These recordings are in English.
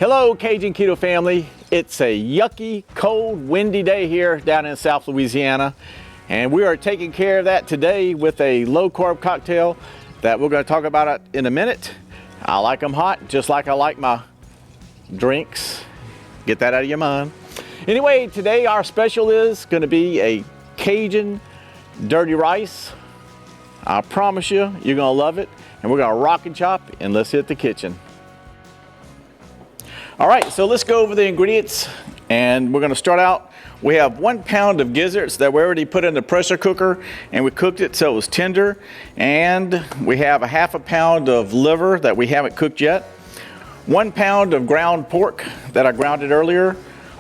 Hello, Cajun Keto family. It's a yucky, cold, windy day here down in South Louisiana, and we are taking care of that today with a low-carb cocktail that we're going to talk about it in a minute. I like them hot, just like I like my drinks. Get that out of your mind. Anyway, today our special is going to be a Cajun dirty rice. I promise you, you're going to love it, and we're going to rock and chop, and let's hit the kitchen. All right, so let's go over the ingredients, and we're going to start out. We have 1 pound of gizzards that we already put in the pressure cooker, and we cooked it so it was tender. And we have a ½ pound of liver that we haven't cooked yet. 1 pound of ground pork that I grounded earlier.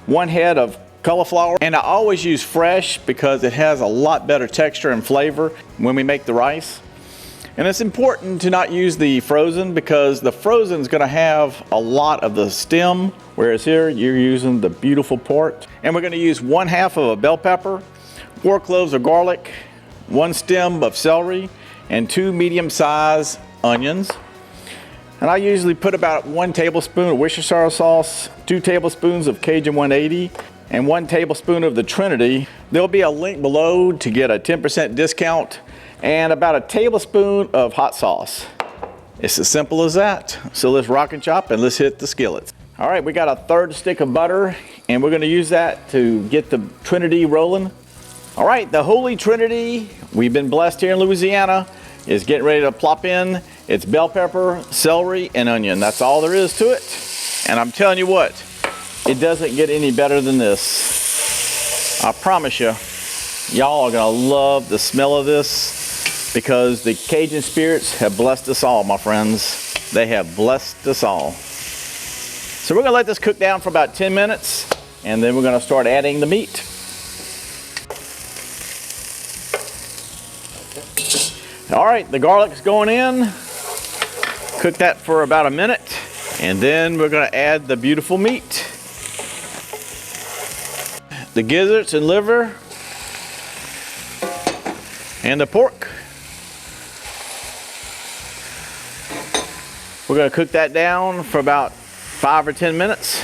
1 head of cauliflower, and I always use fresh because it has a lot better texture and flavor when we make the rice. And it's important to not use the frozen because the frozen is going to have a lot of the stem, whereas here you're using the beautiful part. And we're going to use 1/2 of a bell pepper, 4 cloves of garlic, 1 stem of celery, and 2 medium-sized onions. And I usually put about 1 tablespoon of Worcestershire sauce, 2 tablespoons of Cajun 180, and 1 tablespoon of the Trinity. There'll be a link below to get a 10% discount, and about a tablespoon of hot sauce. It's as simple as that. So let's rock and chop and let's hit the skillets. All right, we got a 1/3 stick of butter, and we're gonna use that to get the Trinity rolling. All right, the Holy Trinity, we've been blessed here in Louisiana, is getting ready to plop in. It's bell pepper, celery, and onion. That's all there is to it. And I'm telling you what, it doesn't get any better than this. I promise you, y'all are gonna love the smell of this, because the Cajun spirits have blessed us all, my friends. They have blessed us all. So we're gonna let this cook down for about 10 minutes, and then we're gonna start adding the meat. All right, the garlic's going in. Cook that for about a minute, and then we're gonna add the beautiful meat. The gizzards and liver, and the pork. We're going to cook that down for about 5 or 10 minutes,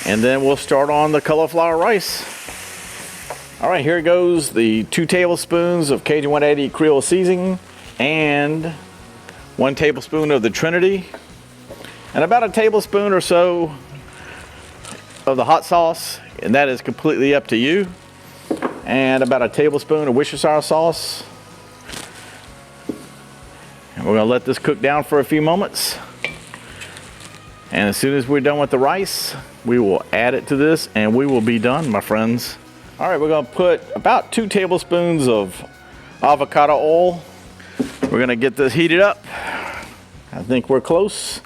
and then we'll start on the cauliflower rice. All right, here goes the 2 tablespoons of Cajun 180 Creole seasoning, and 1 tablespoon of the Trinity, and about a tablespoon or so of the hot sauce, and that is completely up to you, and about a tablespoon of Worcestershire sauce. And we're going to let this cook down for a few moments, and as soon as we're done with the rice, we will add it to this, and we will be done, my friends. All right, we're going to put about 2 tablespoons of avocado oil. We're going to get this heated up. I think we're close.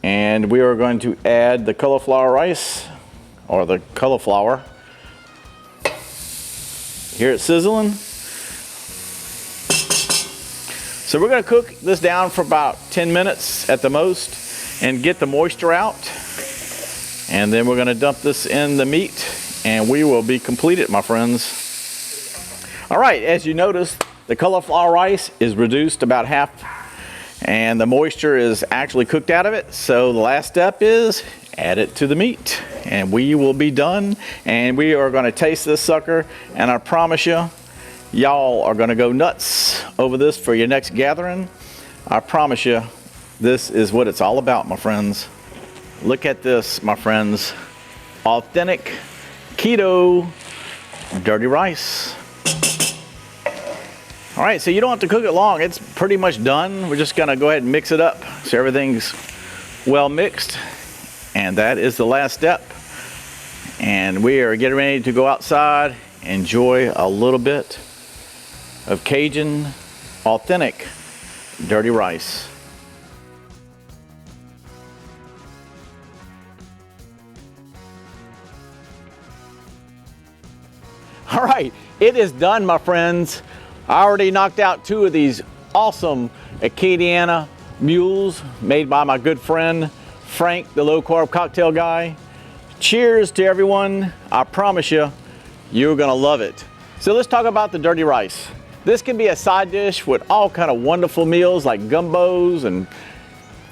And we are going to add the cauliflower rice, or the cauliflower. Here it's sizzling. So we're going to cook this down for about 10 minutes at the most and get the moisture out. And then we're going to dump this in the meat, and we will be completed, my friends. All right, as you notice, the cauliflower rice is reduced about half, and the moisture is actually cooked out of it. So the last step is add it to the meat, and we will be done. And we are going to taste this sucker, and I promise you, y'all are going to go nuts over this for your next gathering. I promise you, this is what it's all about, my friends. Look at this, my friends. Authentic keto dirty rice. All right, so you don't have to cook it long. It's pretty much done. We're just gonna go ahead and mix it up so everything's well mixed. And that is the last step. And we are getting ready to go outside, enjoy a little bit of Cajun authentic dirty rice. All right, it is done, my friends. I already knocked out 2 of these awesome Acadiana mules made by my good friend Frank, the low-carb cocktail guy. Cheers to everyone. I promise you, you're gonna love it. So let's talk about the dirty rice. This can be a side dish with all kind of wonderful meals like gumbos and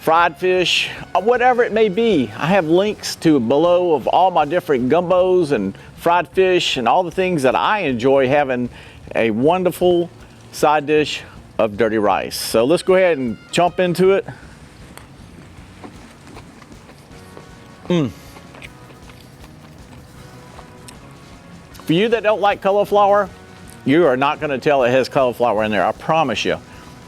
fried fish, whatever it may be. I have links to below of all my different gumbos and fried fish and all the things that I enjoy having a wonderful side dish of dirty rice. So let's go ahead and jump into it. For you that don't like cauliflower, you are not gonna tell it has cauliflower in there, I promise you.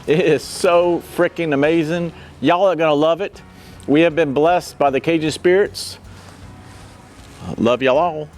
It is so freaking amazing. Y'all are gonna love it. We have been blessed by the Cajun spirits. Love y'all all.